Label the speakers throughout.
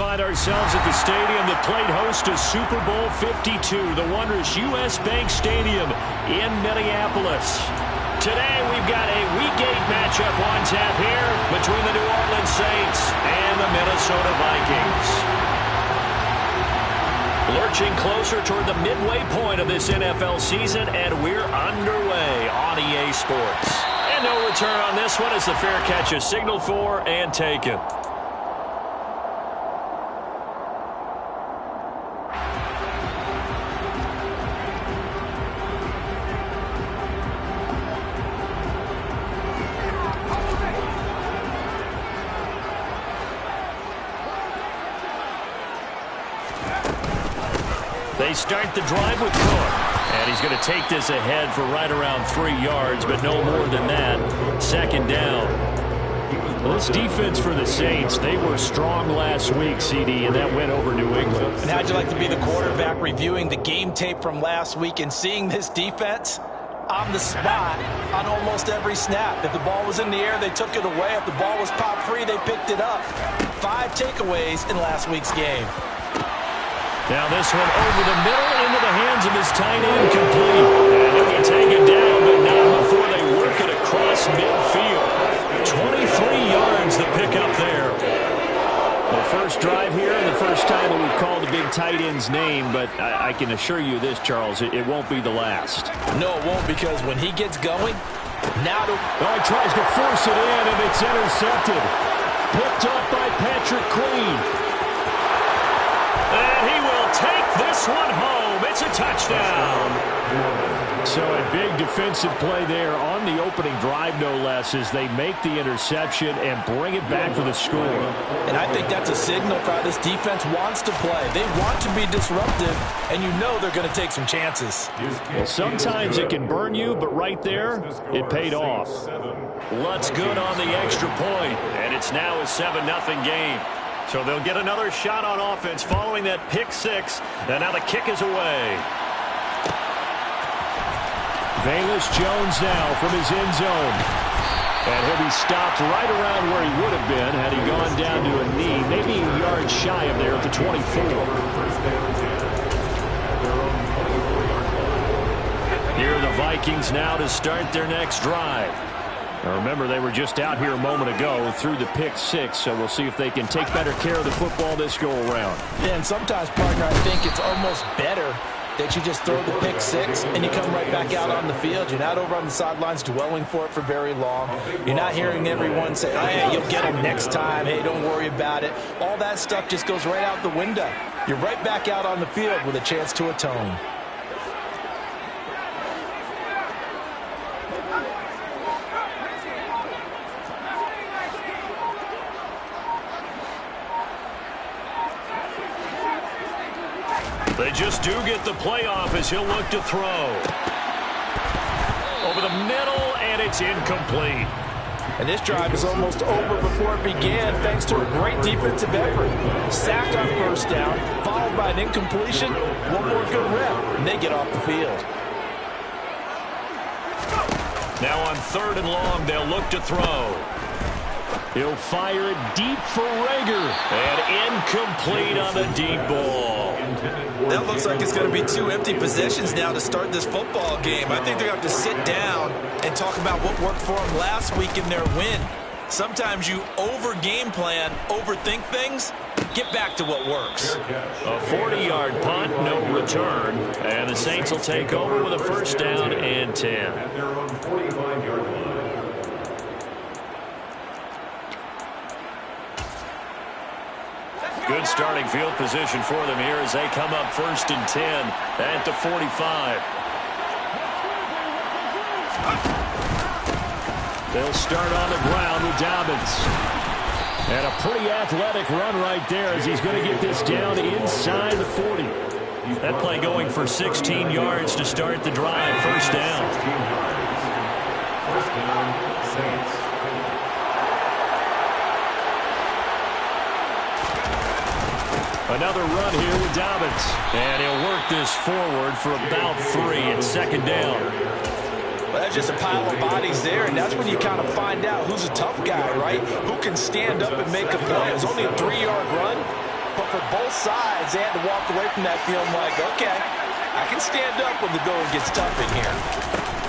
Speaker 1: find ourselves at the stadium that played host to Super Bowl 52, the wondrous U.S. Bank Stadium in Minneapolis. Today we've got a Week 8 matchup on tap here between the New Orleans Saints and the Minnesota Vikings. Lurching closer toward the midway point of this NFL season, and we're underway on EA Sports. And no return on this one as the fair catch is signaled for and taken. They start the drive with Cook. And he's going to take this ahead for right around 3 yards, but no more than that. Second down. Well, this defense for the Saints, they were strong last week, CD, and that went over New England.
Speaker 2: And how'd you like to be the quarterback reviewing the game tape from last week and seeing this defense on the spot on almost every snap? If the ball was in the air, they took it away. If the ball was pop free, they picked it up. 5 takeaways in last week's game.
Speaker 1: Now this one over the middle into the hands of his tight end, complete. And he'll be taken down, but not before they work it across midfield. 23 yards the pick up there. The first drive here and the first time that we've called the big tight end's name, but I can assure you this, Charles, it won't be the last.
Speaker 2: No, it won't, because when he gets going, now
Speaker 1: he tries to force it in, and it's intercepted. Picked up by Patrick Queen. And he will take this one home. It's a touchdown. So a big defensive play there on the opening drive, no less, as they make the interception and bring it back for the score.
Speaker 2: And I think that's a signal for how this defense wants to play. They want to be disruptive, and you know they're going to take some chances.
Speaker 1: Well, sometimes it can burn you, but right there, it paid off. Lutz good on the extra point, and it's now a 7-0 game. So they'll get another shot on offense following that pick six. And now the kick is away. Velus Jones now from his end zone. And he'll be stopped right around where he would have been had he gone down to a knee. Maybe a yard shy of there at the 24. Here are the Vikings now to start their next drive. Now remember, they were just out here a moment ago through the pick six, so we'll see if they can take better care of the football this go-around.
Speaker 2: Yeah, and sometimes, partner, I think it's almost better that you just throw the pick six and you come right back out on the field. You're not over on the sidelines dwelling for it for very long. You're not hearing everyone say, oh, hey, you'll get them next time. Hey, don't worry about it. All that stuff just goes right out the window. You're right back out on the field with a chance to atone.
Speaker 1: They just do get the playoff as he'll look to throw. Over the middle, and it's incomplete.
Speaker 2: And this drive is almost over before it began, thanks to a great defensive effort. Sack on first down, followed by an incompletion. One more good rep, and they get off the field.
Speaker 1: Now on 3rd and long, they'll look to throw. He'll fire it deep for Rager. And incomplete on the deep ball.
Speaker 2: That looks like it's going to be 2 empty possessions now to start this football game. I think they're going to have to sit down and talk about what worked for them last week in their win. Sometimes you over-game plan, overthink things. Get back to what works.
Speaker 1: A 40-yard punt, no return. And the Saints will take over with a first down and 10. At their own 45-yard line. Good starting field position for them here as they come up 1st and 10 at the 45. They'll start on the ground with Dobbins. And a pretty athletic run right there as he's going to get this down inside the 40. That play going for 16 yards to start the drive. First down. First down, Saints. Another run here with Dobbins. And he'll work this forward for about 3 at 2nd down.
Speaker 2: Well, that's just a pile of bodies there, and that's when you kind of find out who's a tough guy, right? Who can stand up and make a play. It was only a 3-yard run, But for both sides, they had to walk away from that feeling like, okay, I can stand up when the going gets tough in here.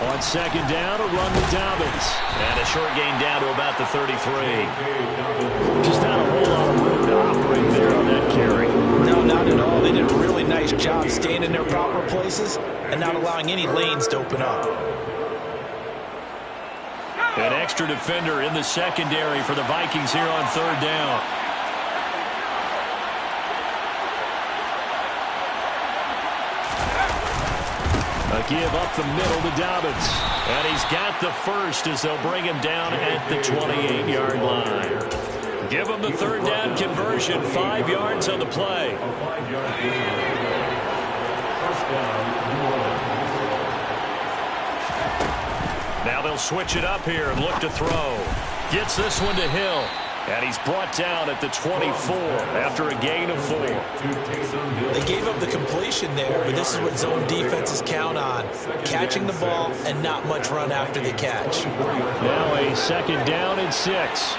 Speaker 1: On second down, a run with Dobbins.
Speaker 3: And a short gain down to about the 33.
Speaker 1: Just not a whole lot of room to operate there on that carry.
Speaker 2: No, not at all. They did a really nice job staying in their proper places and not allowing any lanes to open up.
Speaker 1: An extra defender in the secondary for the Vikings here on third down. A give up the middle to Dobbins. And he's got the first as they'll bring him down at the 28-yard line. Give him the third down conversion. 5 yards on the play. Now they'll switch it up here and look to throw. Gets this one to Hill. And he's brought down at the 24 after a gain of 4.
Speaker 2: They gave up the completion there, but this is what zone defenses count on. Catching the ball and not much run after the catch.
Speaker 1: Now a second down and 6.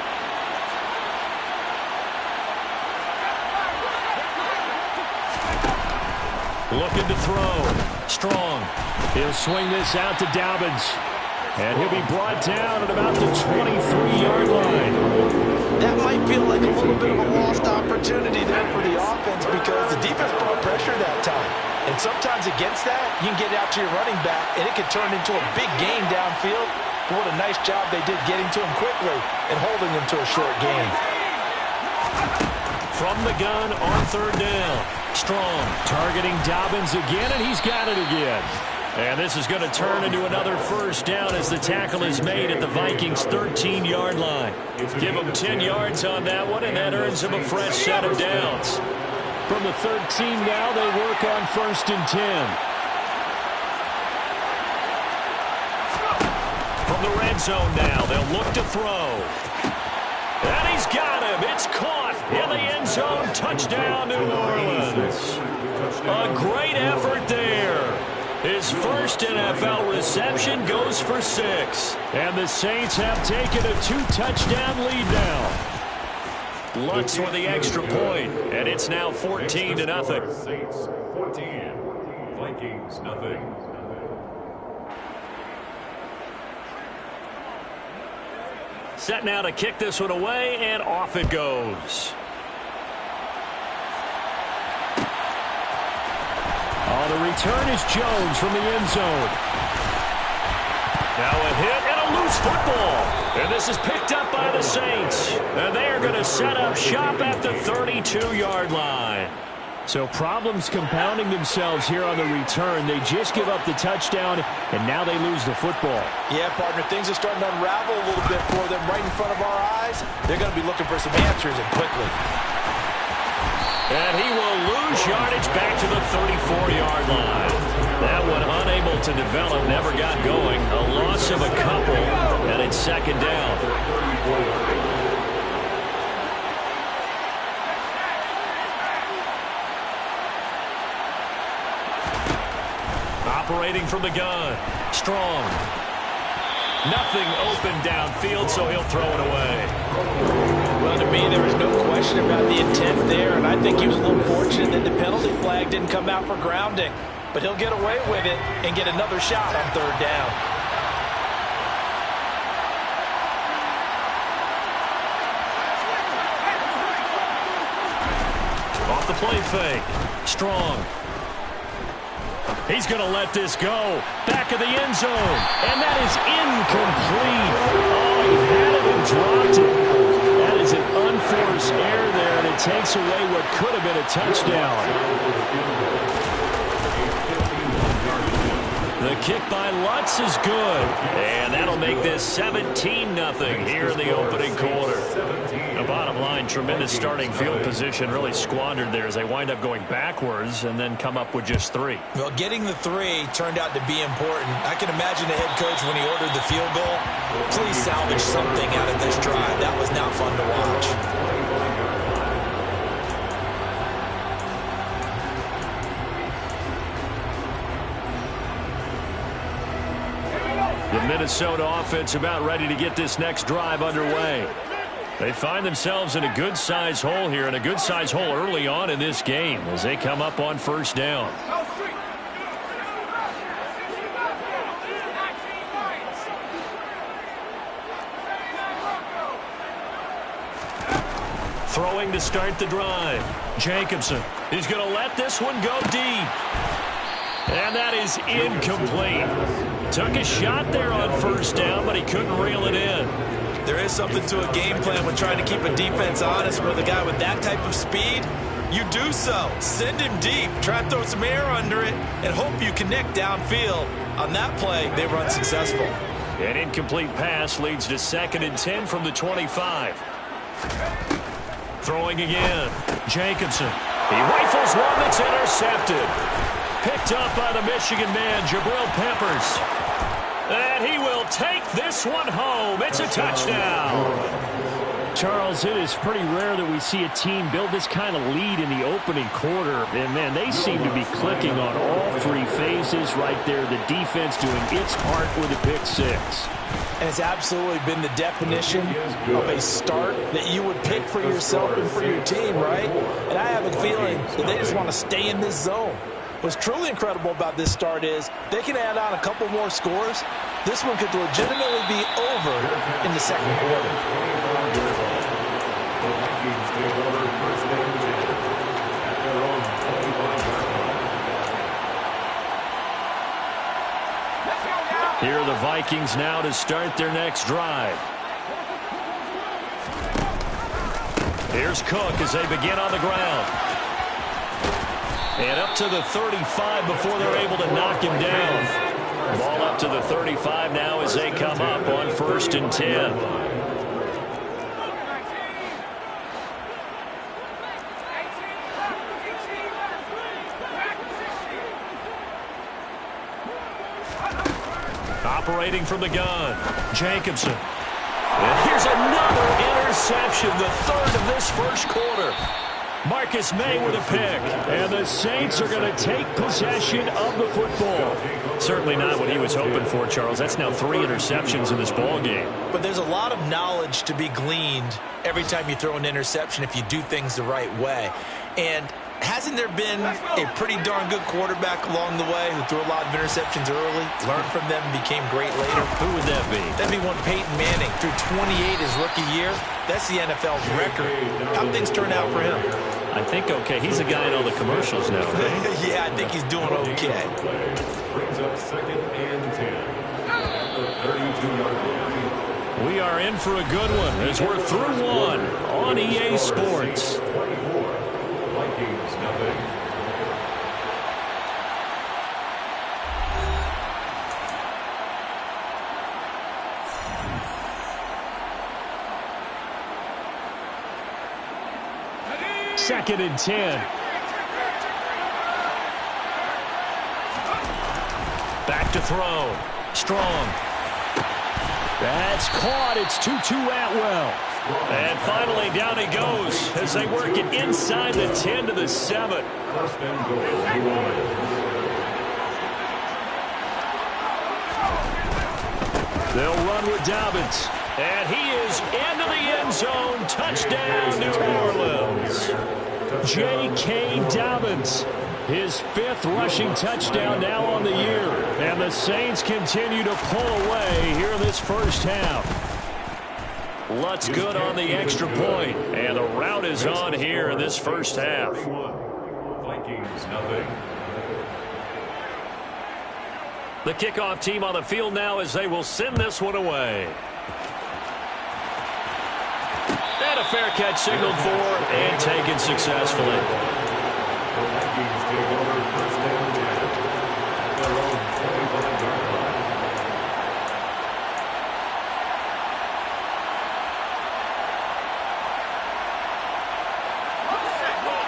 Speaker 1: Looking to throw. Strong. He'll swing this out to Dobbins. And he'll be brought down at about the 23-yard line.
Speaker 2: That might feel like a little bit of a lost opportunity there for the offense because the defense brought pressure that time. And sometimes against that, you can get out to your running back, and it can turn into a big gain downfield. But what a nice job they did getting to him quickly and holding him to a short gain.
Speaker 1: From the gun on third down. Strong targeting Dobbins again, and he's got it again. And this is going to turn into another first down as the tackle is made at the Vikings' 13-yard line. Give them 10 yards on that one, and that earns them a fresh set of downs. From the 13 now, they work on 1st and 10. From the red zone now, they'll look to throw. And he's got him. It's caught in the end zone. Touchdown, New Orleans. A great effort there. His first NFL reception goes for 6. And the Saints have taken a 2-touchdown lead now. Lutz with the extra point, and it's now 14-0.
Speaker 4: Saints 14, Vikings nothing.
Speaker 1: Set now to kick this one away, and off it goes. Oh, the return is Jones from the end zone. Now a hit and a loose football. And this is picked up by the Saints. And they are going to set up shop at the 32-yard line. So problems compounding themselves here on the return. They just give up the touchdown, and now they lose the football.
Speaker 2: Yeah, partner, things are starting to unravel a little bit for them right in front of our eyes. They're going to be looking for some answers, and quickly.
Speaker 1: And he will lose yardage back to the 34-yard line. That one unable to develop, never got going. A loss of a couple, and it's second down. Operating from the gun. Strong. Nothing open downfield, so he'll throw it away.
Speaker 2: Well, to me, there was no question about the intent there, and I think he was a little fortunate that the penalty flag didn't come out for grounding. But he'll get away with it and get another shot on third down.
Speaker 1: Off the play fake. Strong. He's going to let this go. Back of the end zone. And that is incomplete. Oh, he had it and dropped it. That is an unforced error there, and it takes away what could have been a touchdown. The kick by Lutz is good. And that'll make this 17-0 here in the opening quarter. The bottom line, tremendous starting field position, really squandered there as they wind up going backwards and then come up with just 3.
Speaker 2: Well, getting the 3 turned out to be important. I can imagine the head coach when he ordered the field goal. Please salvage something out of this drive. That was not fun to watch. The Minnesota offense about ready to get this next drive underway.
Speaker 1: They find themselves in a good-sized hole here, and a good-sized hole early on in this game as they come up on first down. Throwing to start the drive. Jacobson. He's going to let this one go deep. And that is incomplete. Took a shot there on first down, but he couldn't reel it in.
Speaker 2: There is something to a game plan with trying to keep a defense honest. With a guy with that type of speed, you do so. Send him deep. Try to throw some air under it and hope you connect downfield. On that play, they run successful.
Speaker 1: An incomplete pass leads to 2nd and 10 from the 25. Throwing again. Jacobson. He rifles one that's intercepted. Picked up by the Michigan man, Jabril Peppers. And he will take this one home. It's a touchdown.
Speaker 3: Charles, it is pretty rare that we see a team build this kind of lead in the opening quarter. And, man, they seem to be clicking on all 3 phases right there. The defense doing its part with a pick 6.
Speaker 2: And it's absolutely been the definition of a start that you would pick for yourself and for your team, right? And I have a feeling that they just want to stay in this zone. What's truly incredible about this start is they can add on a couple more scores. This one could legitimately be over in the second quarter.
Speaker 1: Here are the Vikings now to start their next drive. Here's Cook as they begin on the ground. And up to the 35 before they're able to knock him down. Ball up to the 35 now as they come up on 1st and 10. Operating from the gun, Jacobson. And here's another interception, the 3rd of this first quarter. Marcus May with a pick. And the Saints are going to take possession of the football. Certainly not what he was hoping for, Charles. That's now 3 interceptions in this ball game.
Speaker 2: But there's a lot of knowledge to be gleaned every time you throw an interception if you do things the right way. And hasn't there been a pretty darn good quarterback along the way who threw a lot of interceptions early, learned from them, and became great later?
Speaker 1: Who would that be?
Speaker 2: That'd be one Peyton Manning. Threw 28 his rookie year. That's the NFL's record. How'd things turn out for him?
Speaker 1: I think okay. He's a guy in all the commercials now, right?
Speaker 2: Yeah, I think he's doing okay.
Speaker 4: Brings up 2nd and 10. At the 32-yard line.
Speaker 1: We are in for a good one as we're through one on EA Sports.
Speaker 4: 24. Vikings nothing.
Speaker 1: Second and 10. Back to throw. Strong. That's caught. It's Tutu Atwell. And finally down he goes as they work it inside the 10 to the 7.
Speaker 4: First and goal.
Speaker 1: They'll run with Dobbins. And he is into the end zone. Touchdown, New Orleans. J.K. Dobbins, his 5th rushing touchdown now on the year. And the Saints continue to pull away here in this first half. Lutz good on the extra point. And the route is on here in this first half.
Speaker 4: Vikings nothing.
Speaker 1: The kickoff team on the field now as they will send this one away. And a fair catch signaled for and taken successfully.
Speaker 4: The Vikings take over 1st and 10. At their own 25-yard line.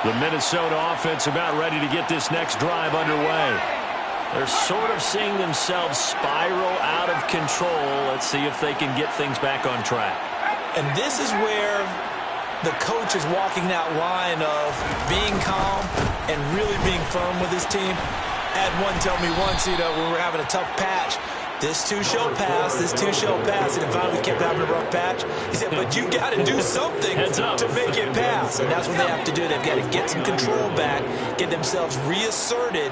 Speaker 1: The Minnesota offense about ready to get this next drive underway. They're sort of seeing themselves spiral out of control. Let's see if they can get things back on track.
Speaker 2: And this is where the coach is walking that line of being calm and really being firm with his team. I had one tell me once, when we were having a tough patch, This too shall pass. This too shall pass. And finally we kept having a rough patch. He said, but you got to do something to make it pass. And that's what they have to do. They've got to get some control back, get themselves reasserted,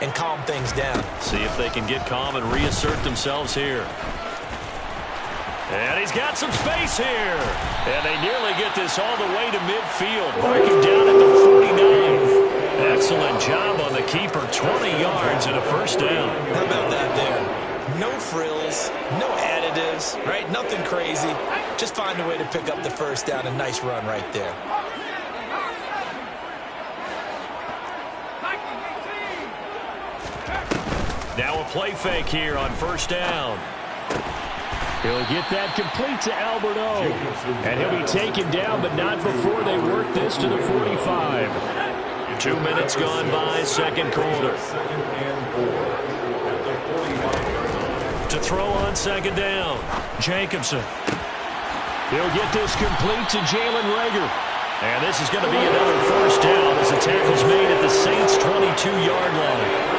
Speaker 2: and calm things down.
Speaker 1: See if they can get calm and reassert themselves here. And he's got some space here. And they nearly get this all the way to midfield. Marking down at the 49. Excellent job on the keeper. 20 yards and a first down.
Speaker 2: How about that there? No frills, no additives, right? Nothing crazy. Just find a way to pick up the first down. A nice run right there.
Speaker 1: Now a play fake here on first down.
Speaker 3: He'll get that complete to Albert O. And he'll be taken down, but not before they work this to the 45.
Speaker 1: 2 minutes gone by, second quarter. To throw on second down, Jacobson.
Speaker 3: He'll get this complete to Jalen Reagor.
Speaker 1: And this is going to be another first down as the tackle's made at the Saints' 22-yard line.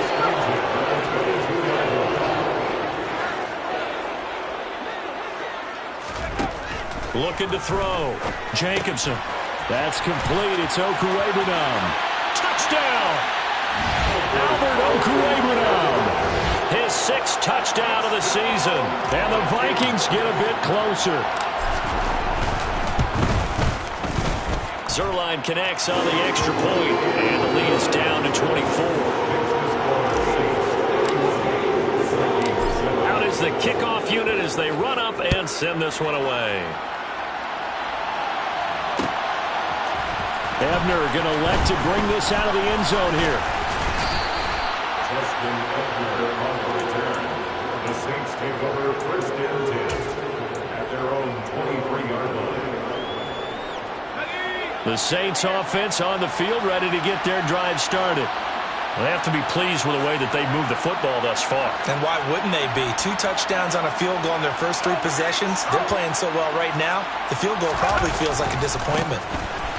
Speaker 1: Looking to throw. Jacobson.
Speaker 3: That's complete. It's Okuegbunam.
Speaker 1: Touchdown!
Speaker 3: Albert Okuegbunam.
Speaker 1: His 6th touchdown of the season.
Speaker 3: And the Vikings get a bit closer.
Speaker 1: Zuerlein connects on the extra point, and the lead is down to 24. Out is the kickoff unit as they run up and send this one away.
Speaker 3: Ebner going to elect to bring this out of the end zone here.
Speaker 4: Justin Ebner on the return. The Saints take over first and 10 at their own 23-yard line.
Speaker 1: The Saints offense on the field, ready to get their drive started. They have to be pleased with the way that they've moved the football thus far.
Speaker 2: And why wouldn't they be? 2 touchdowns on a field goal in their first 3 possessions. They're playing so well right now, the field goal probably feels like a disappointment.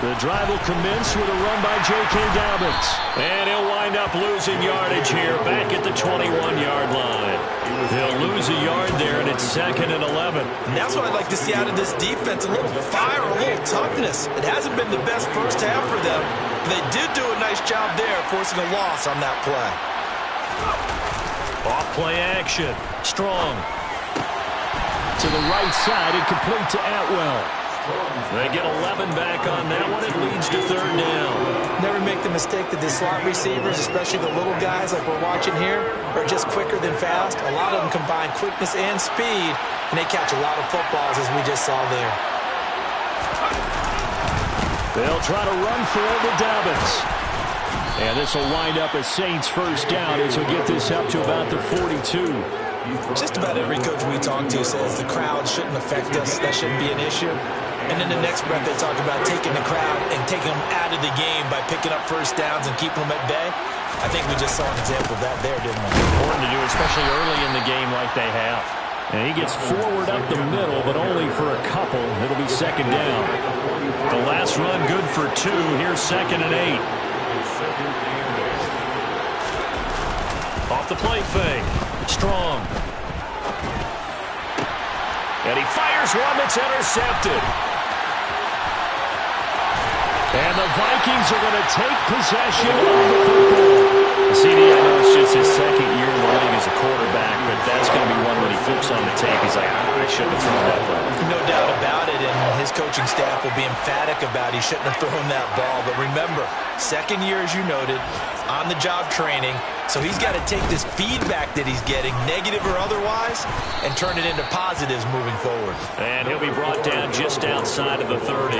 Speaker 3: The drive will commence with a run by J.K. Dobbins.
Speaker 1: And he'll wind up losing yardage here back at the 21-yard line. He'll lose a yard there, and it's 2nd and 11.
Speaker 2: And that's what I'd like to see out of this defense, a little fire, a little toughness. It hasn't been the best first half for them. They did do a nice job there, forcing a loss on that play.
Speaker 1: Off play action. Strong.
Speaker 3: To the right side and complete to Atwell.
Speaker 1: They get 11 back on that one. It leads to 3rd down.
Speaker 2: Never make the mistake that the slot receivers, especially the little guys like we're watching here, are just quicker than fast. A lot of them combine quickness and speed, and they catch a lot of footballs, as we just saw there.
Speaker 3: They'll try to run for it with Dobbins. And this will wind up as Saints first down as we'll get this up to about the 42.
Speaker 2: Just about every coach we talk to says the crowd shouldn't affect us. That shouldn't be an issue. And in the next breath, they talk about taking the crowd and taking them out of the game by picking up first downs and keeping them at bay. I think we just saw an example of that there, didn't we?
Speaker 1: Important to do, especially early in the game like they have.
Speaker 3: And he gets forward up the middle, but only for a couple. It'll be 2nd down.
Speaker 1: The last run good for 2. Here's 2nd and 8. Off the play fake. Strong. And he fires one that's intercepted.
Speaker 3: And the Vikings are going to take possession of the football.
Speaker 1: CD, I know it's just his 2nd year in the league as a quarterback, but that's going to be one when he flips on the tape. He's like, I shouldn't have thrown that ball.
Speaker 2: No doubt about it, and his coaching staff will be emphatic about he shouldn't have thrown that ball. But remember, 2nd year, as you noted, on-the-job training, so he's got to take this feedback that he's getting, negative or otherwise, and turn it into positives moving forward.
Speaker 1: And he'll be brought down just outside of the 30.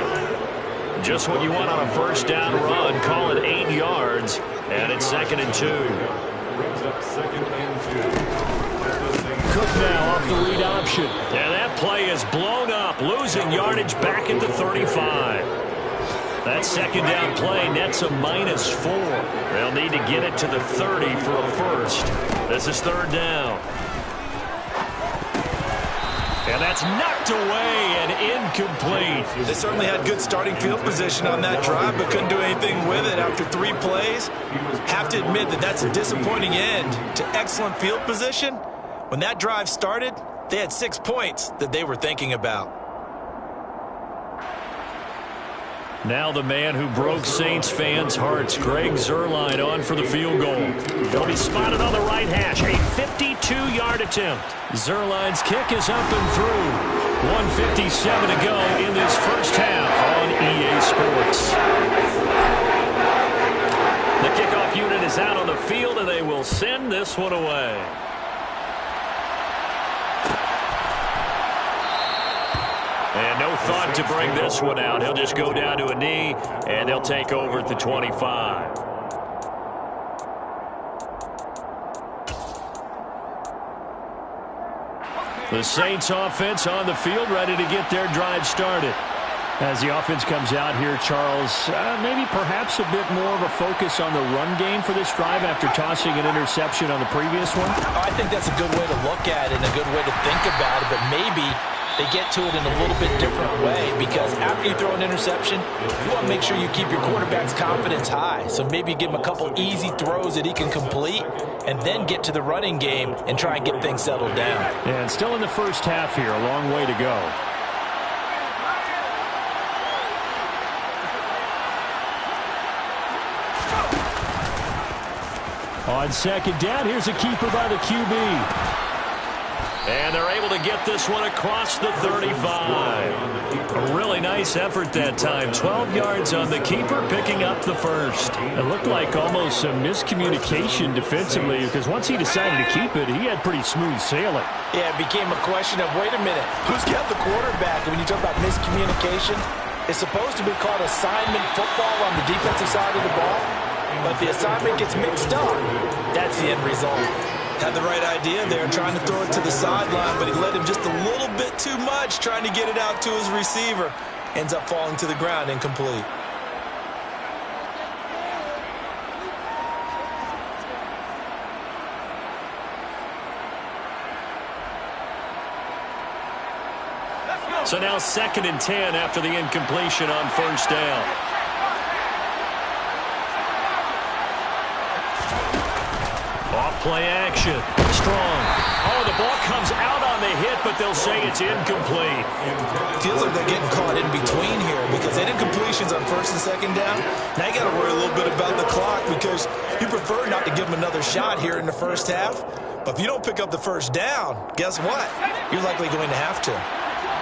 Speaker 1: Just what you want on a first down run. Call it 8 yards, and it's 2nd and 2.
Speaker 4: Brings up 2nd and 2.
Speaker 3: Cook now off the read option.
Speaker 1: And that play is blown up, losing yardage back at the 35. That 2nd down play nets a -4. They'll need to get it to the 30 for a first. This is 3rd down. And that's knocked away and incomplete.
Speaker 2: They certainly had good starting field position on that drive, but couldn't do anything with it after 3 plays. Have to admit that that's a disappointing end to excellent field position When that drive started, they had 6 points that they were thinking about.
Speaker 1: Now the man who broke Saints fans' hearts, Greg Zuerlein, on for the field goal. He'll be spotted on the right hash. A 52-yard attempt. Zuerlein's kick is up and through. 1:57 to go in this first half on EA Sports. The kickoff unit is out on the field, and they will send this one away. And no thought to bring this one out. He'll just go down to a knee, and they'll take over at the 25. The Saints offense on the field, ready to get their drive started. As the offense comes out here, Charles, maybe perhaps a bit more of a focus on the run game for this drive after tossing an interception on the previous one?
Speaker 2: I think that's a good way to look at it and a good way to think about it, but maybe they get to it in a little bit different way, because after you throw an interception, you want to make sure you keep your quarterback's confidence high. So maybe give him a couple easy throws that he can complete and then get to the running game and try and get things settled down.
Speaker 3: And still in the first half here, a long way to go. On second down, here's a keeper by the QB. And they're able to get this one across the 35. A really nice effort that time. 12 yards on the keeper, picking up the first. It looked like almost some miscommunication defensively, because once he decided to keep it, he had pretty smooth sailing.
Speaker 2: Yeah, it became a question of, wait a minute, who's got the quarterback? And when you talk about miscommunication, it's supposed to be called assignment football on the defensive side of the ball, but the assignment gets mixed up. That's the end result. Had the right idea there, trying to throw it to the sideline, but he led him just a little bit too much, trying to get it out to his receiver. Ends up falling to the ground, incomplete.
Speaker 1: So now 2nd and 10 after the incompletion on first down. Off-play action. Strong. Oh, the ball comes out on the hit, but they'll say it's incomplete.
Speaker 2: Feels like they're getting caught in between here, because they did incompletions on 1st and 2nd down. Now you got to worry a little bit about the clock, because you prefer not to give them another shot here in the first half. But if you don't pick up the first down, guess what? You're likely going to have to.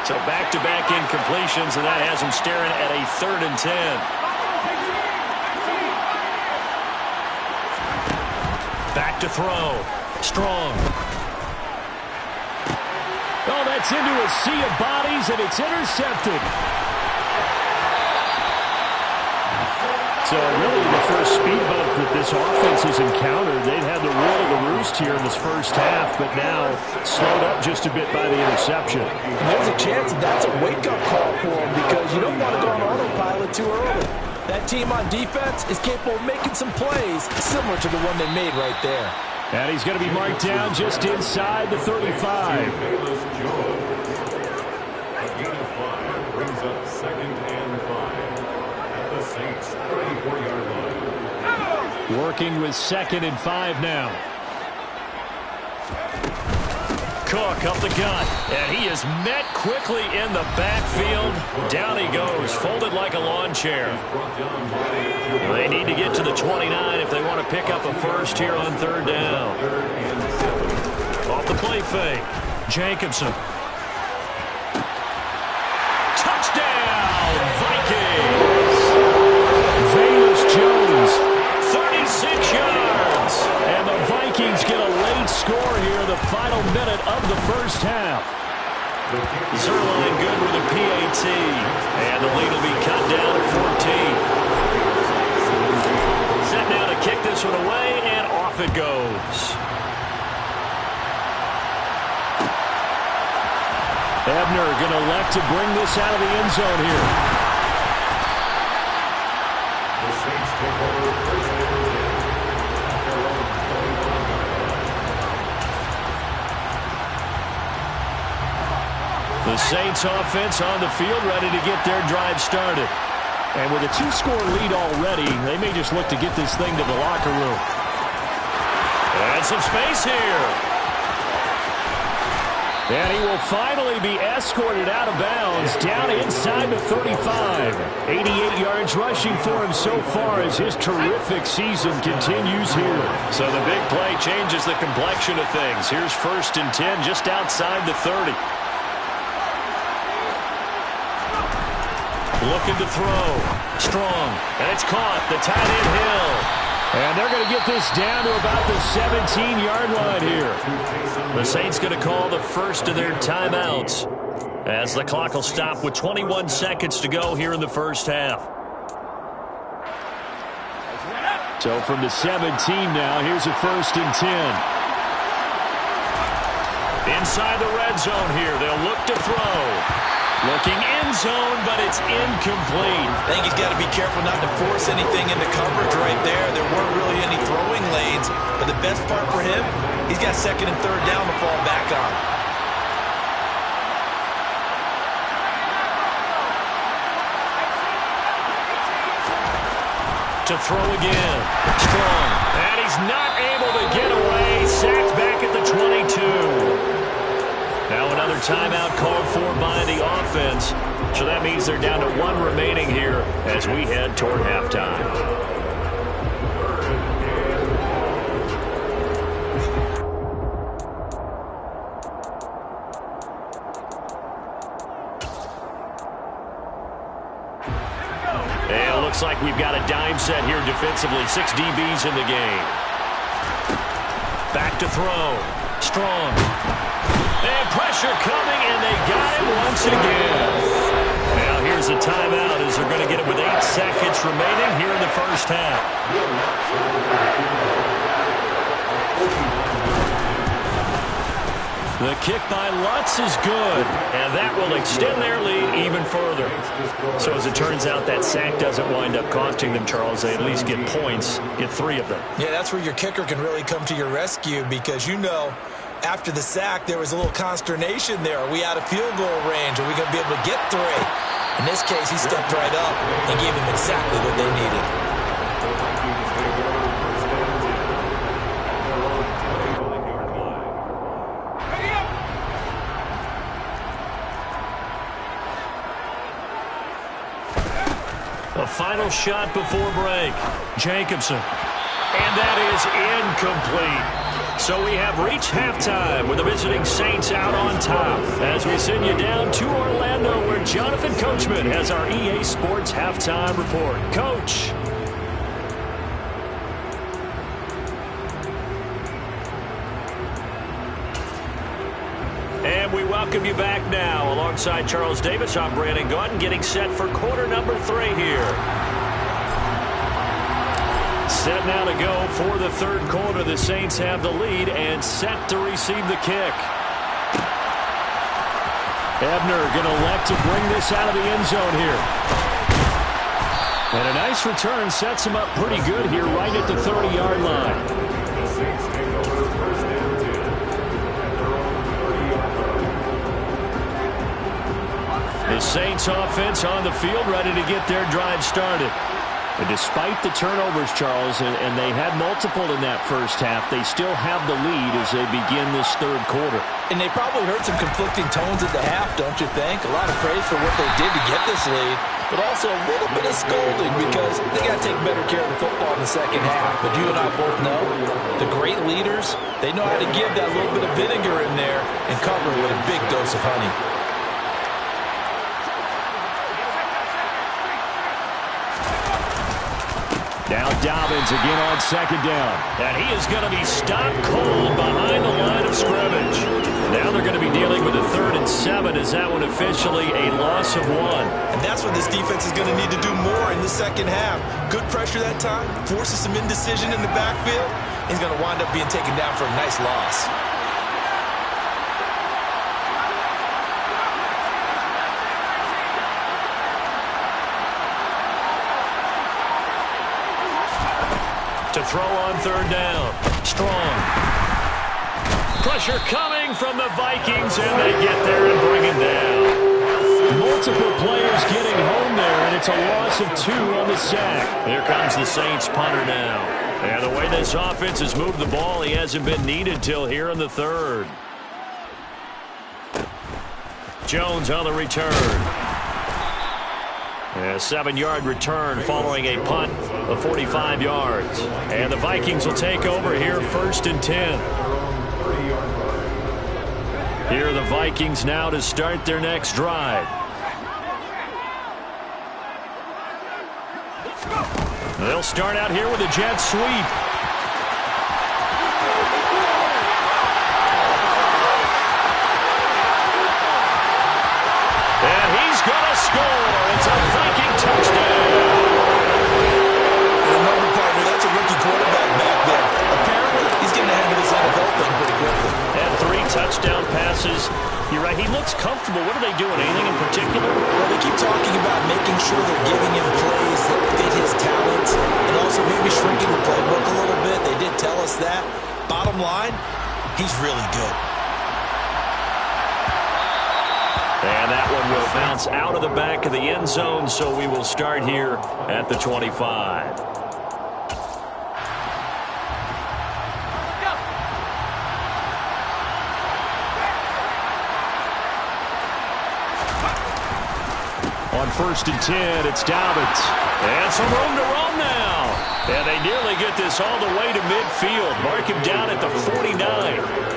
Speaker 1: So back-to-back incompletions, and that has them staring at a 3rd and 10. Back to throw. Strong.
Speaker 3: Oh, that's into a sea of bodies, and it's intercepted. So really the first speed bump that this offense has encountered. They've had the rule of the roost here in this first half, but now slowed up just a bit by the interception.
Speaker 2: And there's a chance that's a wake-up call for them, because you don't want to go on autopilot too early. That team on defense is capable of making some plays similar to the one they made right there.
Speaker 3: And he's going to be marked down just inside the 35.
Speaker 4: Brings up 2nd and 5 at the Saints 34-yard line.
Speaker 3: Working with 2nd and 5 now.
Speaker 1: Cook up the gut, and he is met quickly in the backfield. Down he goes, folded like a lawn chair. They need to get to the 29 if they want to pick up a first here on 3rd down. Off the play fake, Jacobson. Touchdown, Vikings!
Speaker 3: Velus Jones.
Speaker 1: 36 yards.
Speaker 3: And the Vikings get a late score here, the final minute of the first half.
Speaker 1: Zuerlein good with a PAT. And the lead will be cut down to 14. Set now to kick this one away, and off it goes.
Speaker 3: Ebner going to elect to bring this out of the end zone here.
Speaker 4: The Saints take over 1st and 10 at their own 21.
Speaker 1: The Saints offense on the field, ready to get their drive started.
Speaker 3: And with a 2-score lead already, they may just look to get this thing to the locker room.
Speaker 1: And some space here.
Speaker 3: And he will finally be escorted out of bounds down inside the 35. 88 yards rushing for him so far as his terrific season continues here.
Speaker 1: So the big play changes the complexion of things. Here's 1st and 10 just outside the 30. Looking to throw. Strong. And it's caught. The tight end Hill.
Speaker 3: And they're going to get this down to about the 17-yard line here.
Speaker 1: The Saints going to call the first of their timeouts as the clock will stop with 21 seconds to go here in the first half.
Speaker 3: So from the 17 now, here's a 1st and 10.
Speaker 1: Inside the red zone here. They'll look to throw. Looking end zone, but it's incomplete.
Speaker 2: I think he's got to be careful not to force anything into coverage right there. There weren't really any throwing lanes, but the best part for him, he's got 2nd and 3rd down to fall back on.
Speaker 1: To throw again. Strong. And he's not able to get away. Sacked back at the 22. Now another timeout called for by the offense. So that means they're down to 1 remaining here as we head toward halftime. And it looks like we've got a dime set here defensively. 6 DBs in the game. Back to throw. Strong. And pressure coming, and they got him once again. Now here's a timeout as they're going to get it with 8 seconds remaining here in the first half. The kick by Lutz is good, and that will extend their lead even further. So as it turns out, that sack doesn't wind up costing them, Charles. They at least get points, get 3 of them.
Speaker 2: Yeah, that's where your kicker can really come to your rescue because, you know, after the sack, there was a little consternation there. Are we out of field goal range? Are we going to be able to get 3? In this case, he stepped right up and gave them exactly what they needed.
Speaker 1: A final shot before break. Jacobson. And that is incomplete. So we have reached halftime with the visiting Saints out on top as we send you down to Orlando where Jonathan Coachman has our EA Sports halftime report. Coach. And we welcome you back now. Alongside Charles Davis, I'm Brandon Gaudin getting set for quarter number 3 here. Set now to go for the 3rd quarter. The Saints have the lead and set to receive the kick. Ebner going to elect to bring this out of the end zone here. And a nice return sets him up pretty good here right at the 30-yard line. The Saints offense on the field ready to get their drive started. And despite the turnovers, Charles, and they had multiple in that first half, they still have the lead as they begin this 3rd quarter.
Speaker 2: And they probably heard some conflicting tones at the half, don't you think? A lot of praise for what they did to get this lead, but also a little bit of scolding because they got to take better care of the football in the second half. But you and I both know the great leaders, they know how to give that little bit of vinegar in there and cover it with a big dose of honey.
Speaker 3: Now Dobbins again on 2nd down.
Speaker 1: And he is going to be stopped cold behind the line of scrimmage. Now they're going to be dealing with a 3rd and 7 as that one officially a loss of 1.
Speaker 2: And that's what this defense is going to need to do more in the second half. Good pressure that time, forces some indecision in the backfield. He's going to wind up being taken down for a nice loss.
Speaker 1: To throw on 3rd down. Strong. Pressure coming from the Vikings, and they get there and bring it down.
Speaker 3: Multiple players getting home there, and it's a loss of 2 on the sack.
Speaker 1: Here comes the Saints punter now. And the way this offense has moved the ball, he hasn't been needed till here in the 3rd. Jones on the return. A 7-yard return following a punt of 45 yards. And the Vikings will take over here 1st and 10. Here are the Vikings now to start their next drive. They'll start out here with a jet sweep. And he's going to score. It's a Viking touchdown.
Speaker 2: And remember, partner, that's a rookie quarterback back there. Apparently, he's getting to handle this NFL thing pretty quickly.
Speaker 1: And 3 touchdown passes. You're right, he looks comfortable. What are they doing? Anything in particular?
Speaker 2: Well, they keep talking about making sure they're giving him plays that fit his talents and also maybe shrinking the playbook a little bit. They did tell us that. Bottom line, he's really good.
Speaker 1: And that one will bounce out of the back of the end zone, so we will start here at the 25. On 1st and 10, it's Dobbins. And some room to run now. And they nearly get this all the way to midfield. Mark him down at the 49.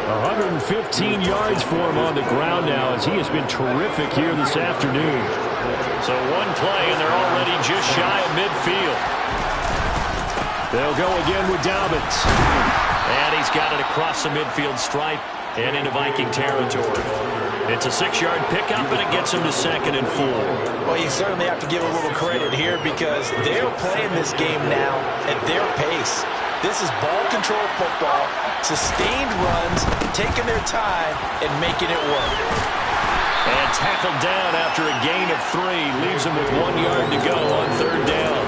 Speaker 3: 115 yards for him on the ground now as he has been terrific here this afternoon.
Speaker 1: So one play, and they're already just shy of midfield.
Speaker 3: They'll go again with Dobbins.
Speaker 1: And he's got it across the midfield stripe and into Viking territory. It's a 6-yard pickup, and it gets him to 2nd and 4.
Speaker 2: Well, you certainly have to give a little credit here because they're playing this game now at their pace. This is ball control football, sustained runs, taking their time, and making it work.
Speaker 1: And tackled down after a gain of 3. Leaves him with 1 yard to go on 3rd down.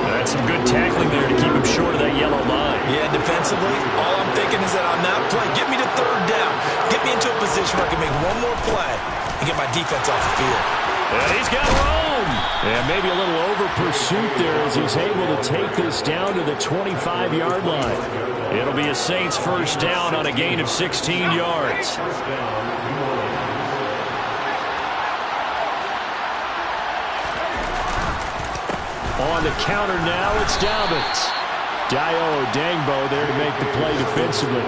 Speaker 1: That's some good tackling there to keep him short of that yellow line.
Speaker 2: Yeah, defensively, all I'm thinking is that on that play, get me to 3rd down. Get me into a position where I can make one more play and get my defense off the field.
Speaker 1: And he's got room.
Speaker 3: And maybe a little over pursuit there as he's able to take this down to the 25-yard line.
Speaker 1: It'll be a Saints 1st down on a gain of 16 yards.
Speaker 3: On the counter now, it's Dobbins. Dayo Odeyingbo there to make the play defensively.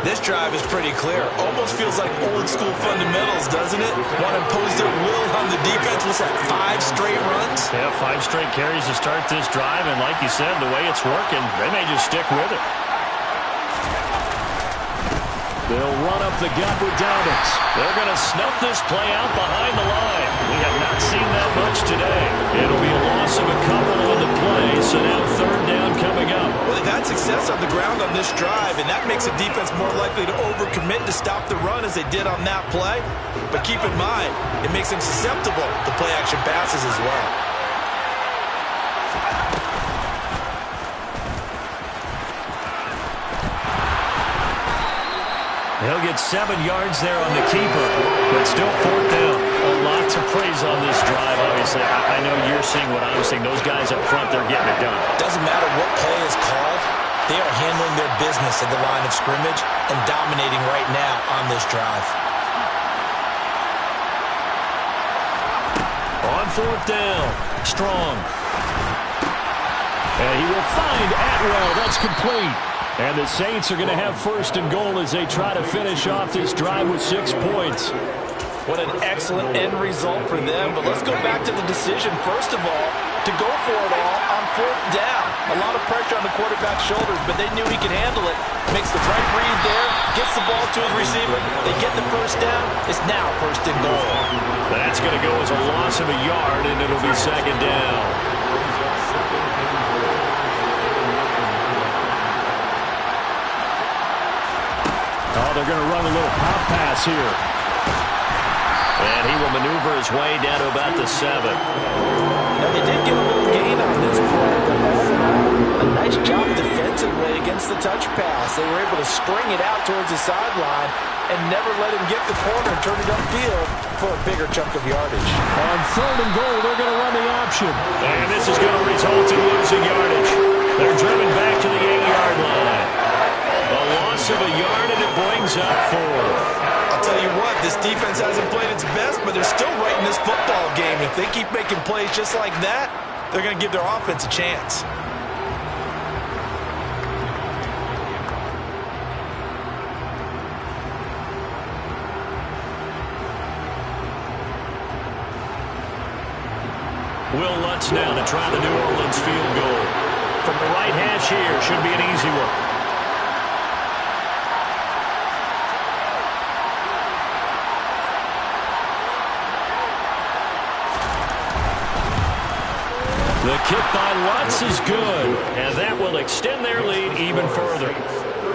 Speaker 2: This drive is pretty clear. Almost feels like old-school fundamentals, doesn't it? Want to impose their will on the defense. What's that, 5 straight runs?
Speaker 1: Yeah, 5 straight carries to start this drive, and like you said, the way it's working, they may just stick with it.
Speaker 3: They'll run up the gut with Dobbins.
Speaker 1: They're going to snuff this play out behind the line. We have not seen that much today. It'll be a loss of a couple on the play, so now 3rd down coming up.
Speaker 2: Well, they've had success on the ground on this drive, and that makes the defense more likely to overcommit to stop the run as they did on that play. But keep in mind, it makes them susceptible to play-action passes as well.
Speaker 1: He'll get 7 yards there on the keeper, but still 4th down. Lots of praise on this drive, obviously. I know you're seeing what I'm seeing. Those guys up front, they're getting it done.
Speaker 2: Doesn't matter what play is called. They are handling their business at the line of scrimmage and dominating right now on this drive.
Speaker 1: On 4th down, Strong.
Speaker 3: And he will find Atwell. That's complete. And the Saints are going to have 1st and goal as they try to finish off this drive with 6 points.
Speaker 2: What an excellent end result for them. But let's go back to the decision, first of all, to go for it all on 4th down. A lot of pressure on the quarterback's shoulders, but they knew he could handle it. Makes the right read there, gets the ball to his receiver. They get the 1st down. It's now 1st and goal.
Speaker 1: That's going to go as a loss of a yard, and it'll be 2nd down.
Speaker 3: Oh, they're going to run a little pop pass here.
Speaker 1: And he will maneuver his way down to about the 7.
Speaker 2: Now, they did get a little gain on this play, but all in all, a nice job defensively against the touch pass. They were able to string it out towards the sideline and never let him get the corner and turn it upfield for a bigger chunk of yardage.
Speaker 3: On 3rd and goal, they're going to run the option.
Speaker 1: And this is going to result in losing yardage. They're driven back to the 8-yard line. A loss of a yard, and it brings up 4.
Speaker 2: I'll tell you what, This defense hasn't played its best, but they're still right in this football game. If they keep making plays just like that, they're going to give their offense a chance.
Speaker 1: Will Lutz now to try the New Orleans field goal. From the right hash here, should be an easy one. The kick by Lutz is good, and that will extend their lead even further.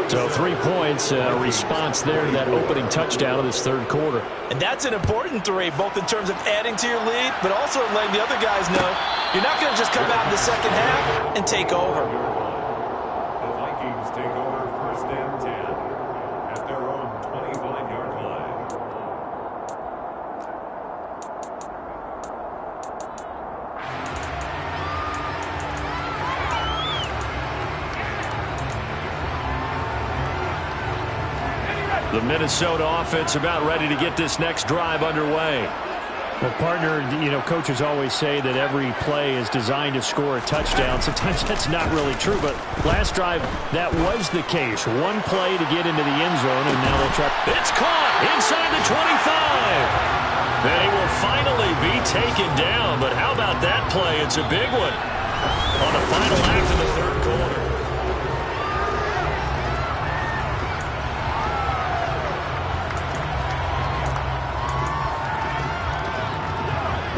Speaker 1: So 3 points, response there to that opening touchdown of this third quarter.
Speaker 2: And that's an important 3, both in terms of adding to your lead, but also letting the other guys know you're not going to just come out in the second half and take over.
Speaker 4: The Vikings take over 1st and 10 at their own 25-yard line.
Speaker 1: The Minnesota offense about ready to get this next drive underway.
Speaker 3: Well, partner, coaches always say that every play is designed to score a touchdown. Sometimes that's not really true, but last drive, that was the case. One play to get into the end zone, and now they'll try.
Speaker 1: It's caught inside the 25. And he will finally be taken down, but how about that play? It's a big one on the final act of the third quarter.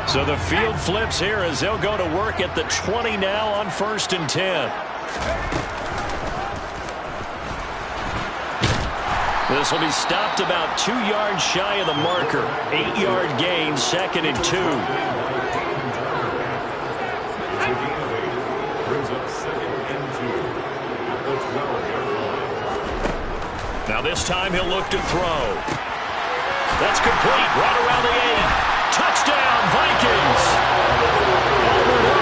Speaker 1: So the field flips here as they'll go to work at the 20 now on 1st and 10. This will be stopped about 2 yards shy of the marker. 8-yard gain, 2nd and 2. Now this time he'll look to throw. That's complete right around the 8. Touchdown, Vikings! Albert O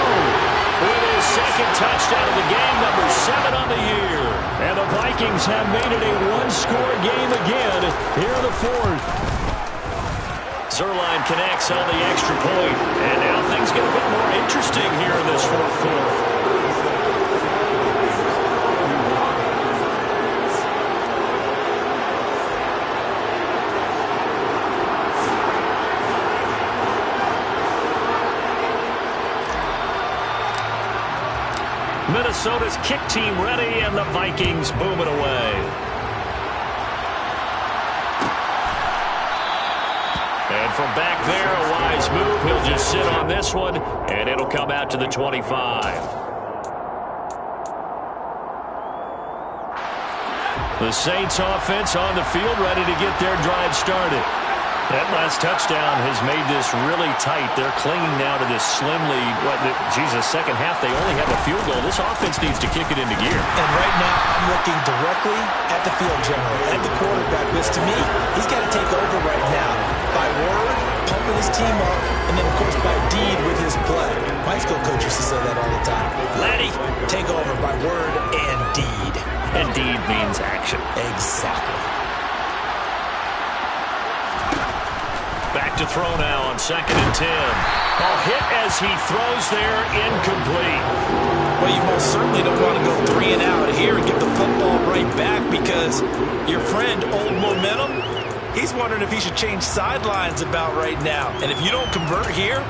Speaker 1: with his 2nd touchdown of the game, number 7 on the year. And the Vikings have made it a one-score game again here in the 4th. Zuerlein connects on the extra point, and now things get a bit more interesting here in this 4th quarter. Minnesota's kick team ready, and the Vikings boom it away. And from back there, a wise move. He'll just sit on this one, and it'll come out to the 25. The Saints offense on the field, ready to get their drive started. That last touchdown has made this really tight. They're clinging now to this slim lead. Second half, they only have a field goal. This offense needs to kick it into gear.
Speaker 2: And right now, I'm looking directly at the field general, at the quarterback. Because to me, he's got to take over right now by word, pumping his team up, and then, of course, by deed with his play. My high school coach used to say that all the time. Laddie, take over by word and deed.
Speaker 1: And deed means action.
Speaker 2: Exactly.
Speaker 1: Back to throw now on 2nd and 10. Ball hit as he throws there, incomplete.
Speaker 2: Well, you most certainly don't want to go 3 and out here and get the football right back, because your friend, Old Momentum, he's wondering if he should change sidelines about right now. And if you don't convert here,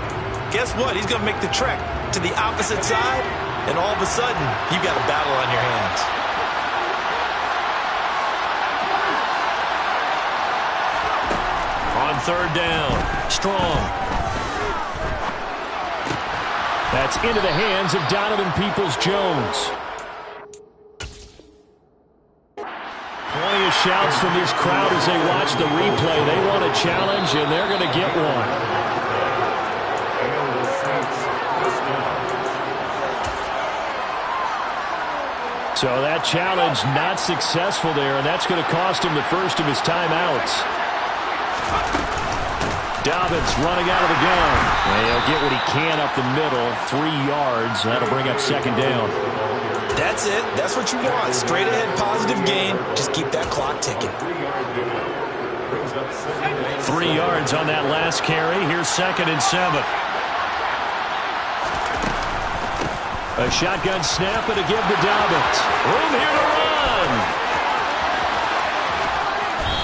Speaker 2: guess what? He's going to make the trek to the opposite side, and all of a sudden, you've got a battle on your hands.
Speaker 1: On 3rd down, Strong.
Speaker 3: That's into the hands of Donovan Peoples-Jones. Plenty of shouts from this crowd as they watch the replay. They want a challenge, and they're going to get one. So that challenge not successful there, and that's going to cost him the first of his timeouts. Dobbins running out of the gun. And he'll get what he can up the middle, 3 yards. That'll bring up 2nd down.
Speaker 2: That's it. That's what you want. Straight ahead, positive gain. Just keep that clock ticking.
Speaker 1: 3 yards on that last carry. Here's 2nd and 7. A shotgun snap and a give to Dobbins. Room here to run.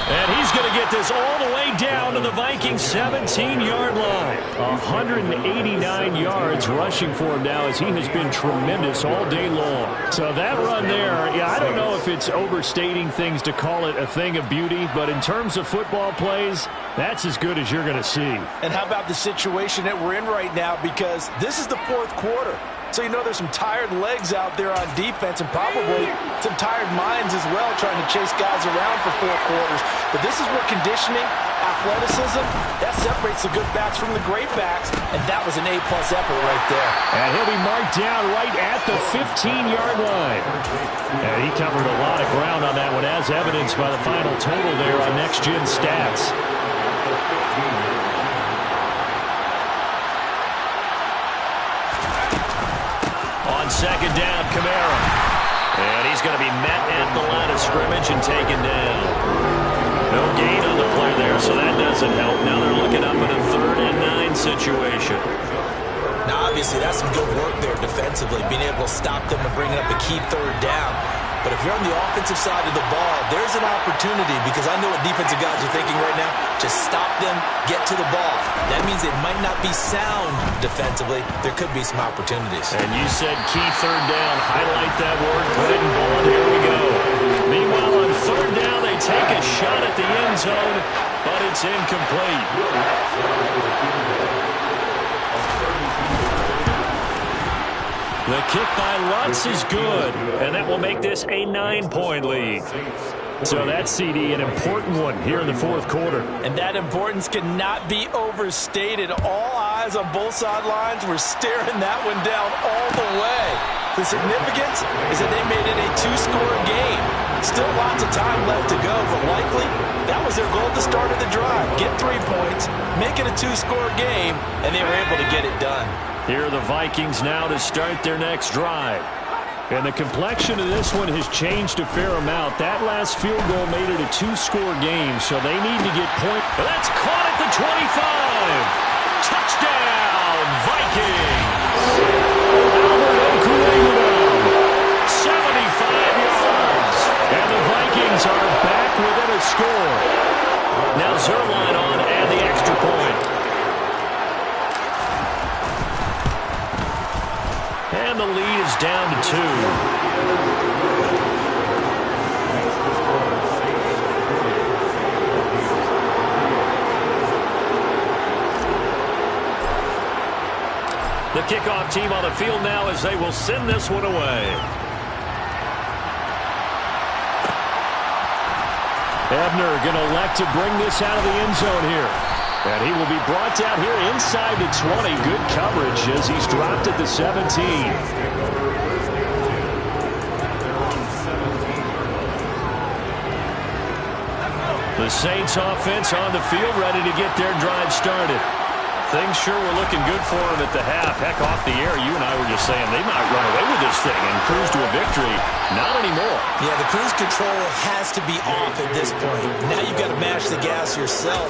Speaker 1: And he's going to get this all the way down to the Vikings' 17-yard line. 189 yards rushing for him now as he has been tremendous all day long. So that run there, yeah, I don't know if it's overstating things to call it a thing of beauty, but in terms of football plays, that's as good as you're going to see.
Speaker 2: And how about the situation that we're in right now? Because this is the 4th quarter. So you know there's some tired legs out there on defense and probably some tired minds as well trying to chase guys around for 4 quarters. But this is where conditioning, athleticism, that separates the good backs from the great backs, and that was an A-plus effort right there.
Speaker 1: And he'll be marked down right at the 15-yard line. And he covered a lot of ground on that one, as evidenced by the final total there on Next Gen Stats. On 2nd down, Kamara. And he's going to be met at the line of scrimmage and taken down. No gain on the play there, so that doesn't help. Now they're looking up in a 3rd and 9 situation.
Speaker 2: Now, obviously, that's some good work there defensively, being able to stop them and bringing up a key 3rd down. But if you're on the offensive side of the ball, there's an opportunity, because I know what defensive guys are thinking right now. Just stop them, get to the ball. That means it might not be sound defensively. There could be some opportunities.
Speaker 1: And you said key 3rd down. Highlight that word. Put it in bold. Here we go. Meanwhile, on 3rd down, they take a shot at the end zone, but it's incomplete. The kick by Lutz is good, and that will make this a 9-point lead. So that, CD, an important one here in the 4th quarter.
Speaker 2: And that importance cannot be overstated. All eyes on both sidelines were staring that one down all the way. The significance is that they made it a 2-score game. Still lots of time left to go, but likely that was their goal at the start of the drive. Get 3 points, make it a 2-score game, and they were able to get it done.
Speaker 1: Here are the Vikings now to start their next drive. And the complexion of this one has changed a fair amount. That last field goal made it a 2-score game, so they need to get points. That's caught at the 25. Touchdown, Vikings. Albert Okwuegbunam, 75 yards. And the Vikings are back within a score. Now Zuerlein on and the extra point. And the lead is down to 2. The kickoff team on the field now as they will send this one away. Ebner going to elect to bring this out of the end zone here. And he will be brought down here inside the 20. Good coverage as he's dropped at the 17. The Saints offense on the field ready to get their drive started. Things sure were looking good for them at the half. Heck, off the air, you and I were just saying they might run away with this thing and cruise to a victory. Not anymore.
Speaker 2: Yeah, the cruise control has to be off at this point. Now you've got to mash the gas yourself.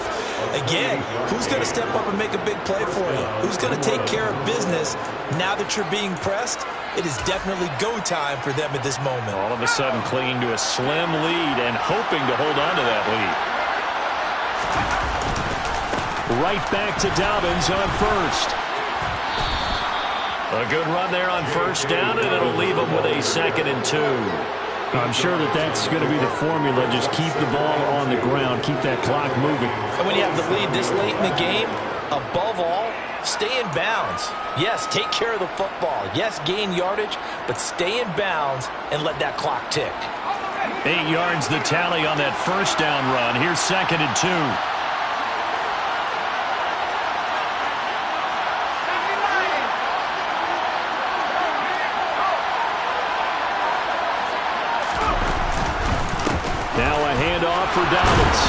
Speaker 2: Again, who's going to step up and make a big play for you? Who's going to take care of business now that you're being pressed? It is definitely go time for them at this moment.
Speaker 1: All of a sudden clinging to a slim lead and hoping to hold on to that lead. Right back to Dobbins on 1st. A good run there on 1st down, and it'll leave them with a 2nd and 2. I'm sure that that's going to be the formula. Just keep the ball on the ground. Keep that clock moving.
Speaker 2: And when you have the lead this late in the game, above all, stay in bounds. Yes, take care of the football. Yes, gain yardage, but stay in bounds and let that clock tick.
Speaker 1: 8 yards the tally on that 1st down run. Here's 2nd and 2. For Dobbins.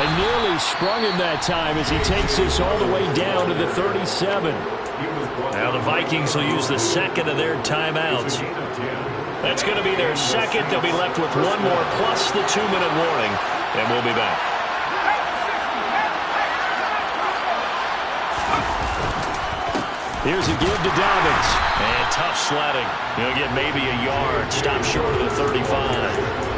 Speaker 1: They nearly sprung him that time as he takes this all the way down to the 37. Now the Vikings will use the 2nd of their timeouts. That's going to be their 2nd. They'll be left with one more plus the 2-minute warning, and we'll be back.
Speaker 3: Here's a give to Dobbins.
Speaker 1: And tough sledding. He'll get maybe a yard. Stop short of the 35.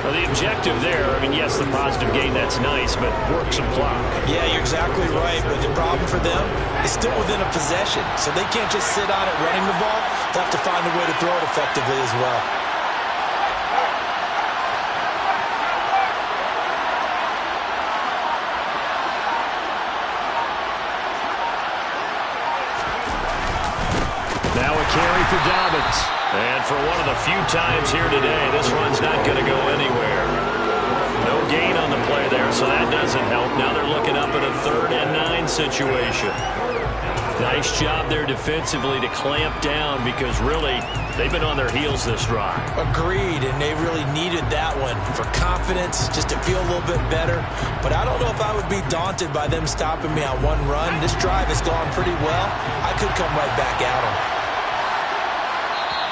Speaker 1: Well, the objective there, I mean, yes, the positive gain, that's nice, but work some clock.
Speaker 2: Yeah, you're exactly right, but the problem for them is still within a possession, so they can't just sit on it running the ball. They'll have to find a way to throw it effectively as well.
Speaker 3: Now a carry for Dobbins.
Speaker 1: And for one of the few times here today, this run's not going to go anywhere. No gain on the play there, so that doesn't help. Now they're looking up at a 3rd and 9 situation. Nice job there defensively to clamp down because really they've been on their heels this drive.
Speaker 2: Agreed, and they really needed that one for confidence, just to feel a little bit better. But I don't know if I would be daunted by them stopping me on one run. This drive has gone pretty well. I could come right back at them.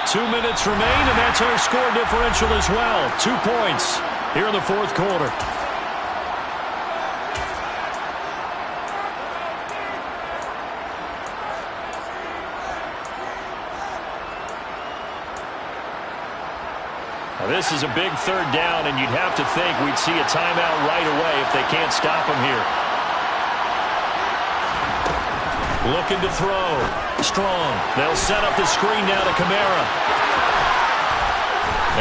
Speaker 3: 2 minutes remain, and that's our score differential as well. 2 points here in the 4th quarter. Now, this is a big 3rd down, and you'd have to think we'd see a timeout right away if they can't stop him here. Looking to throw. Strong. They'll set up the screen now to Kamara.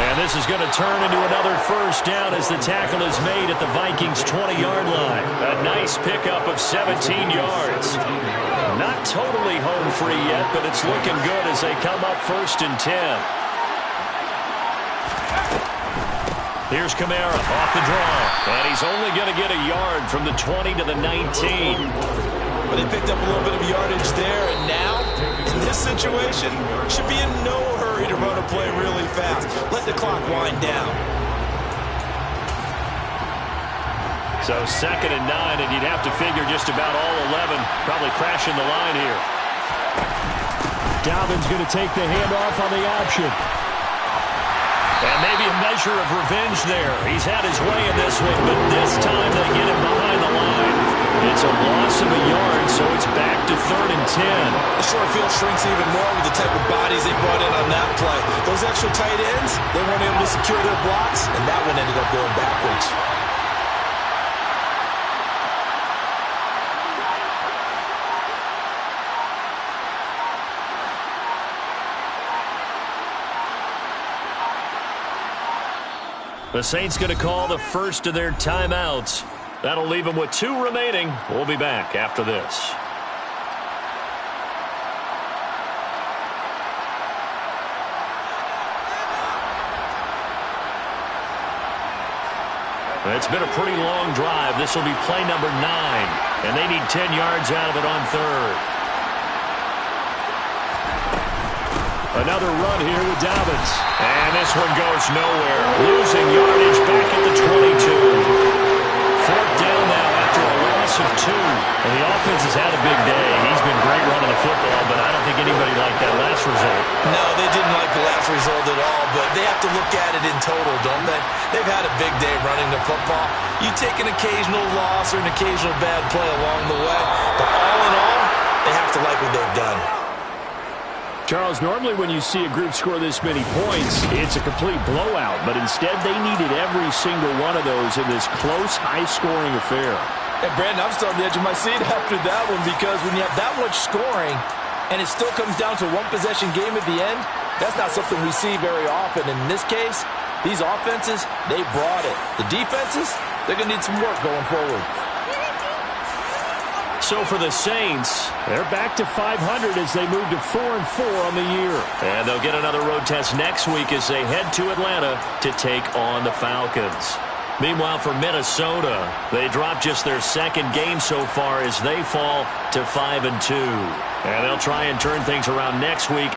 Speaker 3: And this is going to turn into another 1st down as the tackle is made at the Vikings' 20-yard line. A nice pickup of 17 yards. Not totally home free yet, but it's looking good as they come up 1st and 10. Here's Kamara off the draw. And he's only going to get a yard from the 20 to the 19.
Speaker 2: But they picked up a little bit of yardage there, and now, in this situation, should be in no hurry to run a play really fast. Let the clock wind down.
Speaker 3: So 2nd and 9, and you'd have to figure just about all 11 probably crashing the line here. Dobbins going to take the handoff on the option. And maybe a measure of revenge there. He's had his way in this one, but this time they get him behind the line. It's a loss of a yard, so it's back to 3rd and 10.
Speaker 2: The short field shrinks even more with the type of bodies they brought in on that play. Those extra tight ends, they weren't able to secure their blocks, and that one ended up going backwards.
Speaker 3: The Saints going to call the first of their timeouts. That'll leave them with 2 remaining. We'll be back after this. It's been a pretty long drive. This will be play number 9. And they need 10 yards out of it on 3rd. Another run here with Dobbins. And this one goes nowhere. Losing yardage back at the 22. 4th down now after a loss of 2. And the offense has had a big day. He's been great running the football, but I don't think anybody liked that last result.
Speaker 2: No, they didn't like the last result at all, but they have to look at it in total, don't they? They've had a big day running the football. You take an occasional loss or an occasional bad play along the way, but all in all, they have to like what they've done.
Speaker 3: Charles, normally when you see a group score this many points, it's a complete blowout. But instead, they needed every single one of those in this close, high-scoring affair.
Speaker 2: And, Brandon, I'm still on the edge of my seat after that one because when you have that much scoring and it still comes down to one possession game at the end, that's not something we see very often. And in this case, these offenses, they brought it. The defenses, they're going to need some work going forward.
Speaker 3: So for the Saints, they're back to 500 as they move to 4-4 on the year.
Speaker 1: And they'll get another road test next week as they head to Atlanta to take on the Falcons. Meanwhile, for Minnesota, they dropped just their 2nd game so far as they fall to 5-2. And they'll try and turn things around next week.